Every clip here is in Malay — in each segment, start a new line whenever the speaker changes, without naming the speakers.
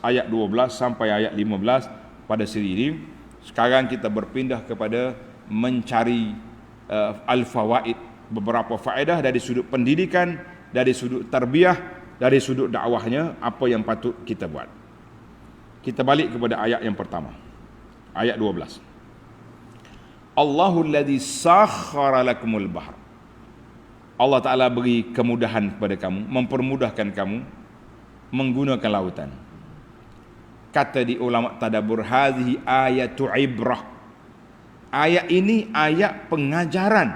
ayat 12 sampai ayat 15 pada siri ini. Sekarang kita berpindah kepada mencari al-fawaid, beberapa faedah dari sudut pendidikan, dari sudut tarbiyah, dari sudut dakwahnya, apa yang patut kita buat. Kita balik kepada ayat yang pertama, ayat 12. Allahul ladzi sakhkhara lakumul bahr. Allah Ta'ala beri kemudahan kepada kamu, mempermudahkan kamu menggunakan lautan. Kata di ulama tadabbur, hadhihi ayatu ibrah. Ayat ini ayat pengajaran,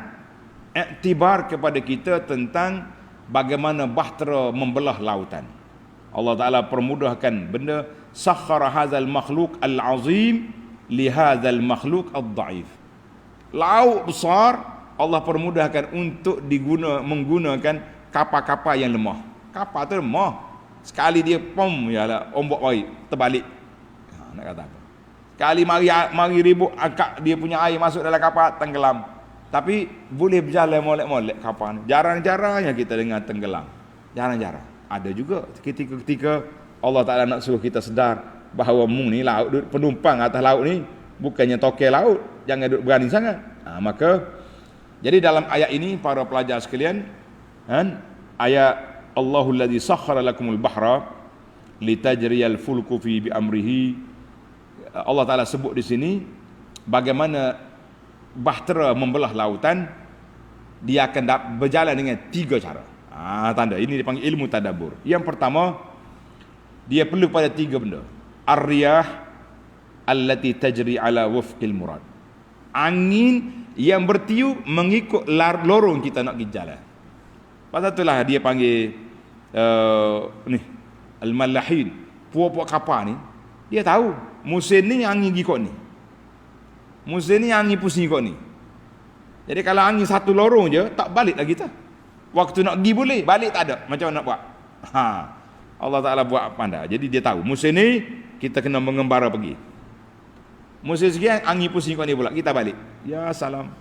iktibar kepada kita tentang bagaimana bahtera membelah lautan. Allah Ta'ala permudahkan benda, sakhara hadzal makhluk al-azim li hadzal makhluk ad-dhaif. Laut besar Allah permudahkan untuk menggunakan kapal-kapal yang lemah. Kapal tu lemah, sekali dia pom yalah ombak baik terbalik. Nak kata apa? Sekali mari ribut akak dia punya air masuk dalam kapal tenggelam. Tapi boleh berjalan molek-molek kapal ni. Jarang-jarangnya kita dengar tenggelam. Jarang-jarang. Ada juga ketika Allah Ta'ala nak suruh kita sedar bahawa mung ni laut, penumpang atas laut ni bukannya tokel laut, jangan duduk berani sangat. Maka jadi dalam ayat ini para pelajar sekalian, ayat Allahul ladzi sakhkhara lakumul bahra litajriyal fulku fi bi amrihi. Allah Ta'ala sebut di sini bagaimana bahtera membelah lautan, dia akan berjalan dengan 3 cara. Tanda ini dipanggil ilmu tadabbur. Yang pertama, dia perlu pada 3 benda. Ar-riyah allati tajri ala wufqil murad. Angin yang bertiup mengikut lorong kita nak pergi jalan. Pasal itulah dia panggil al-malahin, puak-puak kapal ni, dia tahu musim ni angin pergi kot ni, musim ni angin pusing kot ni. Jadi kalau angin satu lorong je, tak balik lagi kita. Waktu nak pergi boleh, balik tak ada. Macam mana nak buat? Allah Ta'ala buat pandai. Jadi dia tahu musim ni kita kena mengembara pergi. Musim sekian angin pusing kot ni pula, kita balik. Ya salam.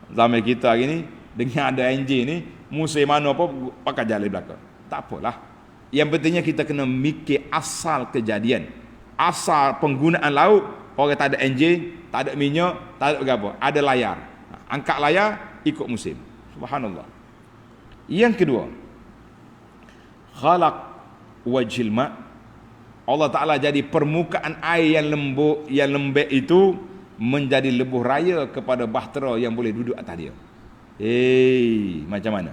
Zaman kita hari ni dengan ada enjin ni, musim mana apa pakai jalan belakang. Tak apalah. Yang pentingnya kita kena mikir asal kejadian, asal penggunaan laut. Orang tak ada enjin, tak ada minyak, tak ada apa, ada layar. Angkat layar, ikut musim. Subhanallah. Yang kedua, khalaq wajhil ma'. Allah Ta'ala jadi permukaan air yang lembek itu menjadi lebuh raya kepada bahtera yang boleh duduk atas dia. Macam mana?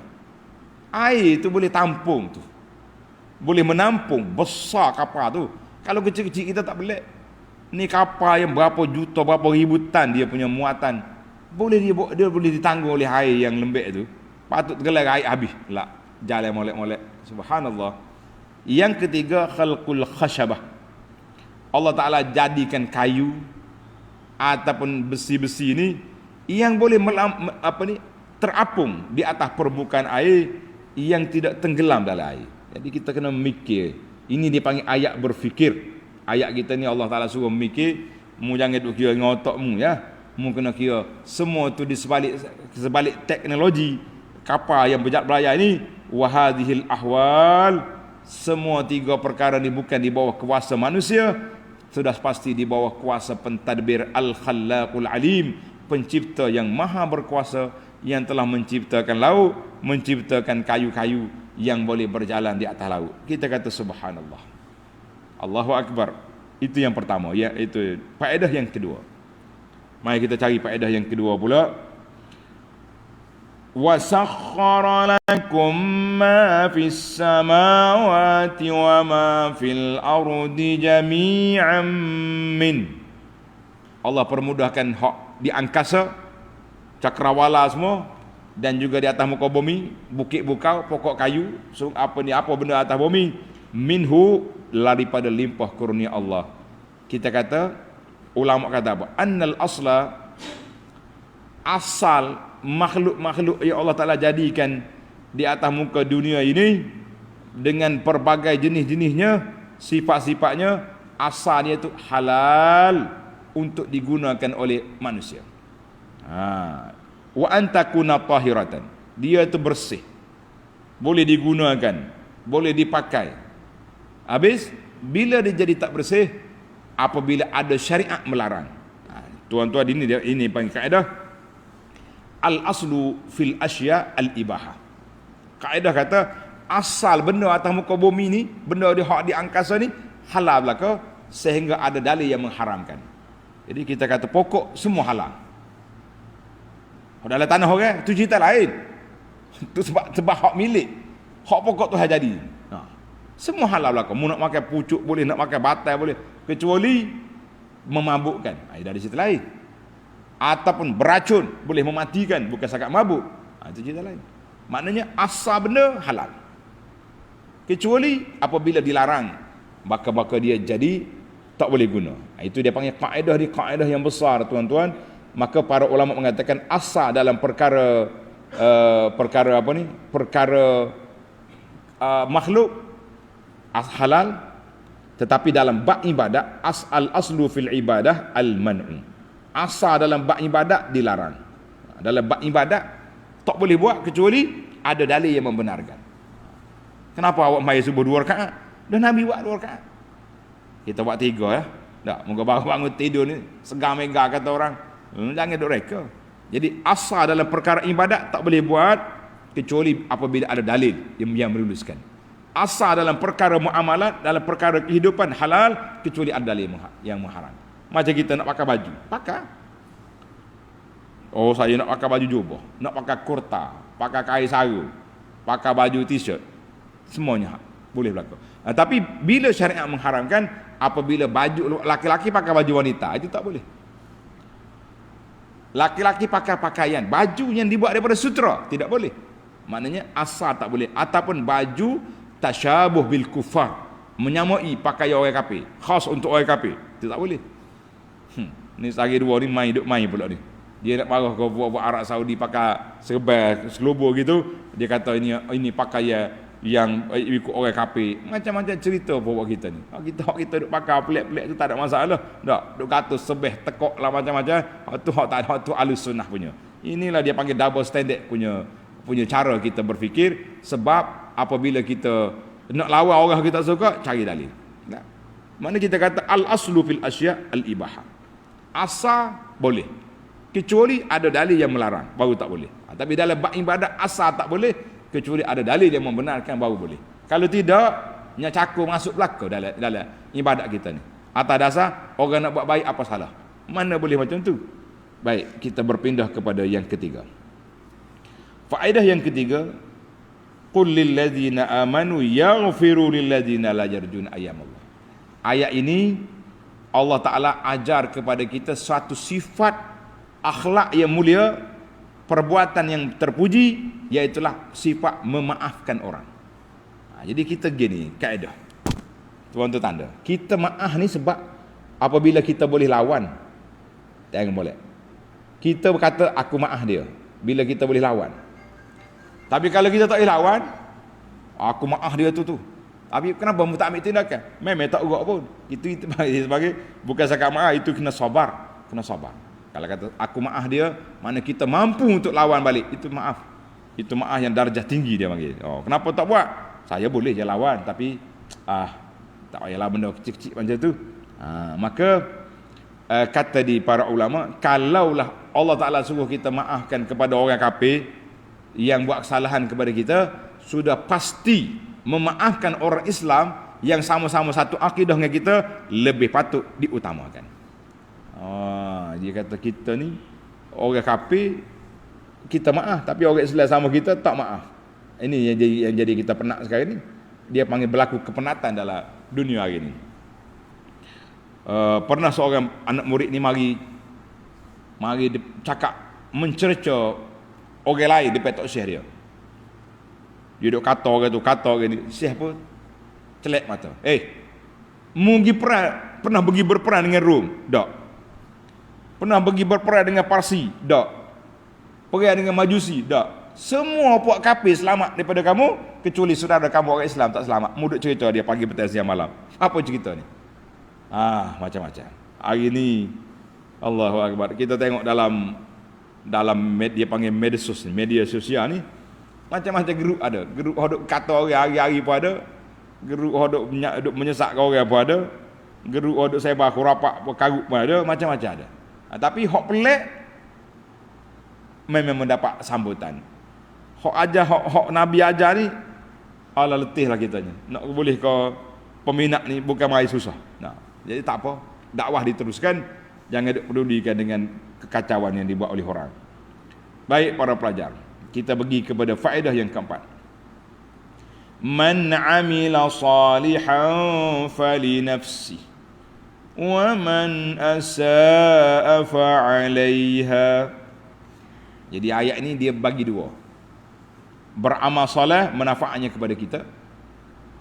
Air itu boleh tampung tu, boleh menampung besar kapal tu. Kalau kecil-kecil kita tak boleh. Ni kapal yang berapa juta, berapa ribu tan dia punya muatan, dia boleh ditanggung oleh air yang lembek tu. Patut tenggelam air habis lah, jalan molek-molek. Subhanallah. Yang ketiga, khalqul khashabah. Allah Ta'ala jadikan kayu ataupun besi-besi ni yang boleh terapung di atas permukaan air, yang tidak tenggelam dalam air. Jadi kita kena mikir. Ini dipanggil ayat berfikir. Ayat kita ni Allah Ta'ala suruh mikir. Mu jangan duk kira dengan otakmu ya. Mu kena kira semua tu di sebalik teknologi kapal yang berjaya ni. Wahadhil ahwal, semua 3 perkara ni bukan di bawah kuasa manusia, sudah pasti di bawah kuasa pentadbir al-khallaqul alim, pencipta yang maha berkuasa, yang telah menciptakan laut, menciptakan kayu-kayu yang boleh berjalan di atas laut. Kita kata subhanallah, Allahu akbar. Itu yang pertama, ya, itu faedah yang kedua. Mari kita cari faedah yang kedua pula. Wasakhkhara lakum ma fis samawati wa ma fil ardi jami'an min. Allah permudahkan hak di angkasa, cakrawala semua, dan juga di atas muka bumi, bukit bukau, pokok kayu, apa benda atas bumi, minhu, daripada limpah kurnia Allah. Kita kata, ulama kata apa? Annal asla, asal makhluk-makhluk yang Allah Ta'ala jadikan di atas muka dunia ini dengan pelbagai jenis-jenisnya, sifat-sifatnya, asalnya itu halal untuk digunakan oleh manusia. Wa antakuna tahiratan, dia itu bersih, boleh digunakan, boleh dipakai. Habis Bila dia jadi tak bersih? Apabila ada syariat melarang. Tuan-tuan, ini panggil kaedah al-aslu fil asya al-ibahah. Kaedah kata asal benda atas muka bumi ni, benda di hak di angkasa ni halal belaka sehingga ada dalil yang mengharamkan. Jadi kita kata pokok semua halal. Dalam tanah orang tu cerita lain. Tu sebab hak milik. Hak pokok tu hak jadi. Semua halal belaka. Mu nak makan pucuk boleh, nak makan batai boleh, kecuali memabukkan. Dari cerita lain. Ataupun beracun, boleh mematikan, bukan sakat mabuk. Itu cerita lain. Maknanya asal benda halal. Kecuali apabila dilarang, maka dia jadi tak boleh guna. Itu dia panggil kaedah yang besar, tuan-tuan. Maka para ulama mengatakan asal dalam perkara makhluk halal, tetapi dalam bab ibadah aslu fil ibadah al-man'u. Asal dalam bab ibadat dilarang. Dalam bab ibadat tak boleh buat kecuali ada dalil yang membenarkan. Kenapa awak mai subuh 2 rakaat? Dan Nabi buat 2 rakaat. Kita buat 3 ya. Tak, moga bangun tidur ni segar mega kata orang. Jangan duk reka. Jadi asal dalam perkara ibadat tak boleh buat kecuali apabila ada dalil yang meluluskan. Asal dalam perkara muamalat, dalam perkara kehidupan halal kecuali ada dalil yang mengharam. Macam kita nak pakai baju, pakai. Oh, saya nak pakai baju jubah, nak pakai kurta, pakai kain sarung, pakai baju t-shirt, semuanya boleh berlaku. Tapi bila syariat mengharamkan apabila baju laki-laki pakai baju wanita, itu tak boleh. Laki-laki pakai pakaian, baju yang dibuat daripada sutra, tidak boleh. Maknanya asal tak boleh. Ataupun baju tasyabuh bil kufar, menyamai pakaian orang kafir, khas untuk orang kafir, itu tak boleh. Ni sehari 2 ni main pula ni. Dia nak marah ke buat Arab Saudi pakai serba selubur gitu, dia kata ini pakaian yang ikut orang kafir. Macam-macam cerita buat kita ni. Kita duk pakai pelik-pelik tu tak ada masalah. Tak, duk kata sebeh tekok lah macam-macam. Hak tu Ahlus Sunnah punya. Inilah dia panggil double standard punya cara kita berfikir. Sebab apabila kita nak lawan orang kita suka, cari dalil. Tak. Mana kita kata al-aslu fil asya al-ibahah. Asal boleh, kecuali ada dalil yang melarang, baru tak boleh. Tapi dalam bab ibadat asal tak boleh kecuali ada dalil yang membenarkan, baru boleh. Kalau tidak, nya cakur masuk belaka dalam ibadat kita ni. Atas dasar orang nak buat baik apa salah? Mana boleh macam tu? Baik, kita berpindah kepada yang ketiga. Faedah yang ketiga, qul lil ladzina amanu yaghfiru lil ladzina la yarjun ayyamallah. Ayat ini Allah Ta'ala ajar kepada kita suatu sifat akhlak yang mulia, perbuatan yang terpuji, iaitulah sifat memaafkan orang. Jadi kita gini kaedah, tuan-tuan tanda, kita maaf ni sebab apabila kita boleh lawan, jangan boleh kita berkata aku maaf dia bila kita boleh lawan. Tapi kalau kita tak boleh lawan, aku maaf dia tu. Tapi kenapa mu tak ambil tindakan? Memang tak urat pun. Itu sebagai bukan sakat maaf, itu kena sabar. Kalau kata aku maaf dia, mana kita mampu untuk lawan balik, itu maaf. Itu maaf yang darjah tinggi dia panggil. Kenapa tak buat? Saya boleh je lawan, tapi tak payahlah benda kecil-kecil macam tu. Maka kata di para ulama, kalaulah Allah Ta'ala suruh kita maafkan kepada orang kafir yang buat kesalahan kepada kita, sudah pasti memaafkan orang Islam yang sama-sama satu akidah dengan kita lebih patut diutamakan. Dia kata kita ni orang kafir kita maaf, tapi orang Islam sama kita tak maaf. Ini yang jadi kita penat sekarang ni. Dia panggil berlaku kepenatan dalam dunia hari ni. Pernah seorang anak murid ni mari cakap mencerca orang lain di petok syekh dia. Dia duk kata orang ni, syekh pun celek mata. Pernah pergi berperang dengan Rom? Tak. Pernah pergi berperang dengan Parsi? Tak. Perang dengan Majusi? Tak. Semua puak kafir selamat daripada kamu, kecuali saudara kamu orang Islam tak selamat. Mu duk cerita dia pagi petang siang malam. Apa cerita ni? Macam-macam. Hari ni Allahu Akbar. Kita tengok dalam media panggil media sosial ni, macam-macam grup ada. Grup hodok kata orang hari-hari pun ada. geruk hodok menyesak kau orang apa ada, geruk hodok sebar khurafat karut pun ada, macam-macam ada. Tapi hak pelik memang mendapat sambutan. Hak Nabi ajar ni, ala letihlah kitanya. Nak boleh kau peminat ni bukan main susah. Nah, jadi tak apa, dakwah diteruskan, jangan pedulikan dengan kekacauan yang dibuat oleh orang. Baik para pelajar, kita pergi kepada faedah yang keempat. Man amila salihan falinafsi wa man asaa fa'alaiha. Jadi ayat ini dia bagi dua. Beramal soleh manfaatnya kepada kita,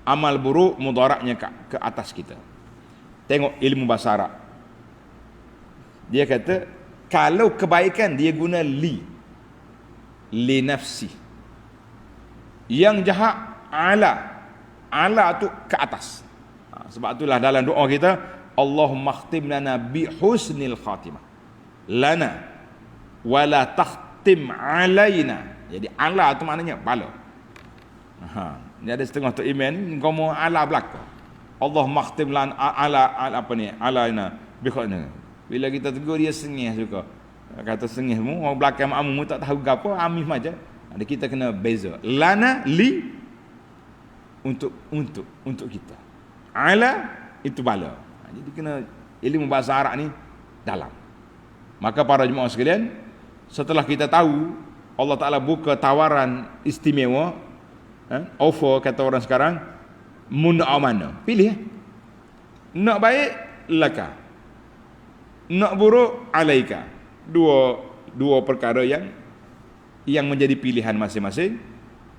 amal buruk mudaratnya ke atas kita. Tengok ilmu bahasa Arab. Dia kata kalau kebaikan dia guna li nafsi. Yang jahat ala tu ke atas. Sebab itulah dalam doa kita, Allahumma khtim lana bi husnil khatimah lana wala takhtim alaina. Jadi ala tu maknanya bala. Ni ada setengah tu iman ni kau mau ala belaka. Allahumma khtim lana ala apa ni? Alaina bi khana. Bila kita tegur dia sengih juga. Kata sengih mu orang belakang makmum tak tahu gapo, amih macam. Ada kita kena beza. Lana li untuk kita. Ala itu bala. Jadi kena ilmu bahasa Arab ni dalam. Maka para jemaah sekalian, setelah kita tahu Allah Ta'ala buka tawaran istimewa, offer kata orang sekarang, nak mana? Pilih. Nak baik, laka. Nak buruk, alaika. Dua perkara yang menjadi pilihan masing-masing.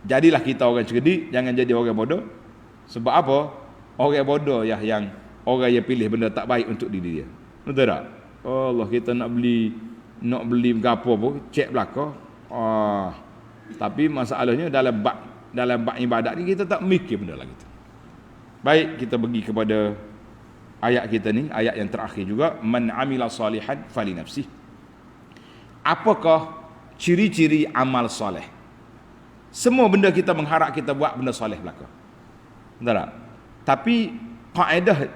Jadilah kita orang cerdik, jangan jadi orang bodoh. Sebab apa? Orang bodoh yang orang yang pilih benda tak baik untuk diri dia. Betul tak? Allah, kita nak beli gapo pun cek belaka. Tapi masalahnya dalam bab ibadat ni kita tak mikir benda lagi tu. Baik, kita pergi kepada ayat kita ni, ayat yang terakhir juga, man amila salihan fali nafsih. Apakah ciri-ciri amal soleh? Semua benda kita mengharap kita buat benda soleh belaka. Betul tak? Tapi kaedah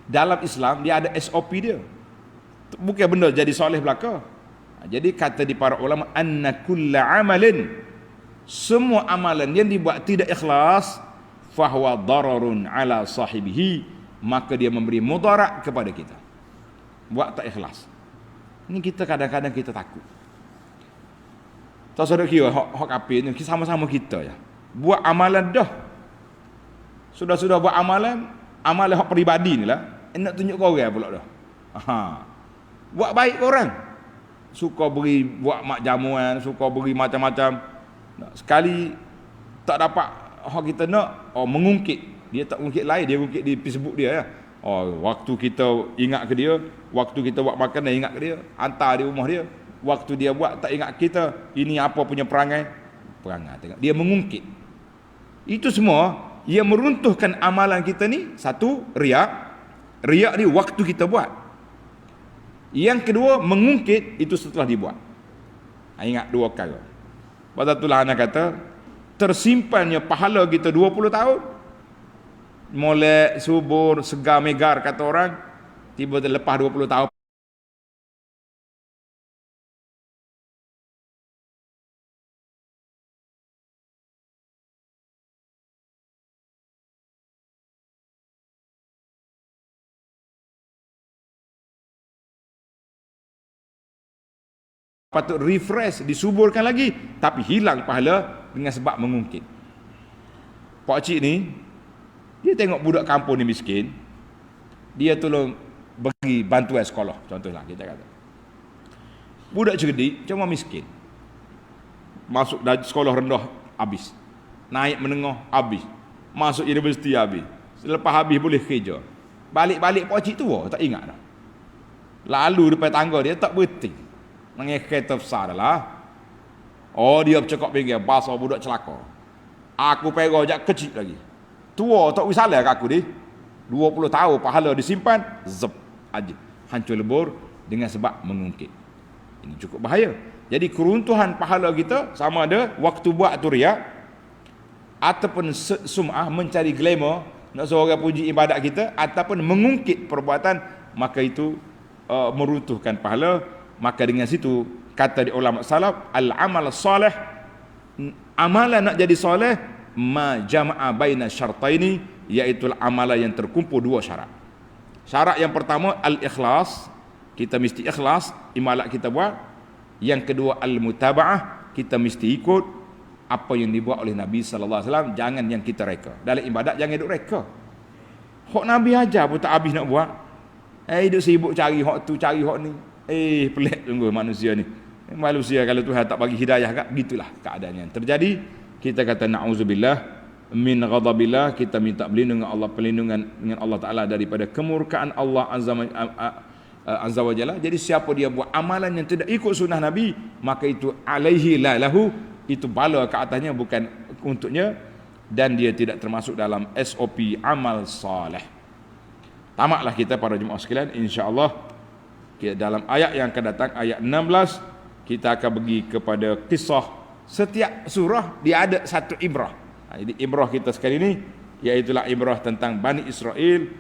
dalam Islam dia ada SOP dia. Bukan benda jadi soleh belaka. Jadi kata di para ulama, anna kulla amalin, semua amalan yang dibuat tidak ikhlas, fahuwa dararun ala sahibihi, maka dia memberi mudarat kepada kita. Buat tak ikhlas. Ini kita kadang-kadang kita takut. Tak saudara kira hak kafir ni sama-sama kita ya. Buat amalan dah. Sudah buat amalan hak peribadi ni lah. Nak tunjuk kau orang pula dah. Buat baik orang. Suka buat mak jamuan, suka beri macam-macam. Sekali tak dapat hak kita nak, mengungkit. Dia tak mengungkit lain, dia mengungkit di Facebook dia ya. Waktu kita ingat ke dia, waktu kita buat makanan ingat ke dia, hantar di rumah dia. Waktu dia buat tak ingat kita, ini apa punya perangai tengok. Dia mengungkit. Itu semua yang meruntuhkan amalan kita ni. Satu, riak ni waktu kita buat. Yang kedua, mengungkit itu setelah dibuat. Ingat dua perkara. Pada itulah anak kata, tersimpannya pahala kita 20 tahun, molek, subur, segar, megar kata orang, tiba-tiba lepas 20 tahun patut refresh, disuburkan lagi, tapi hilang pahala dengan sebab mengungkit. Pak cik ni, dia tengok budak kampung ni miskin, dia tolong bagi bantuan sekolah, contohlah kita kata. Budak cerdik cuma miskin, masuk sekolah rendah habis, naik menengah habis, masuk universiti habis, selepas habis boleh kerja, balik-balik pak cik tua tak ingat dah. Lalu depan tangga dia tak berhenti, nangis kereta besar dah lah. Dia bercakap pinggir, bahasa budak celaka. Aku pergi jak kecil lagi. Tua tak wisalah kat aku ni. 20 tahun pahala disimpan, zep aja. Hancur lebur dengan sebab mengungkit. Ini cukup bahaya. Jadi keruntuhan pahala kita sama ada waktu buat tu riak ataupun sum'ah, mencari glamour, nak suruh orang puji ibadat kita ataupun mengungkit perbuatan, maka itu meruntuhkan pahala. Maka dengan situ kata di ulama salaf, al-amal salih, amalan nak jadi soleh, ma jama'a baina syartaini, iaitu amalan yang terkumpul dua syarat. Syarat yang pertama al-ikhlas, kita mesti ikhlas imalat kita buat. Yang kedua al-mutaba'ah, kita mesti ikut apa yang dibuat oleh Nabi sallallahu alaihi wasallam, jangan yang kita reka. Dalam ibadat jangan duk reka. Hak Nabi ajar pun tak habis nak buat. Duk sibuk cari hak tu, cari hak ni. Pelik sungguh manusia ni. Manusia kalau Tuhan tak bagi hidayah kat, gitulah keadaan yang terjadi. Kita kata na'udzubillah min ghadabillah, kita minta perlindungan dengan Allah Taala daripada kemurkaan Allah azza wa jalla. Jadi siapa dia buat amalan yang tidak ikut sunnah Nabi, maka itu alaihi la lahu, itu bala ke atasnya, bukan untuknya, dan dia tidak termasuk dalam SOP amal saleh. Tamatlah kita para jemaah sekalian, insya-Allah dalam ayat yang akan datang, ayat 16, kita akan pergi kepada kisah. Setiap surah dia ada satu ibrah. Jadi ibrah kita sekali ini iaitulah ibrah tentang Bani Israel.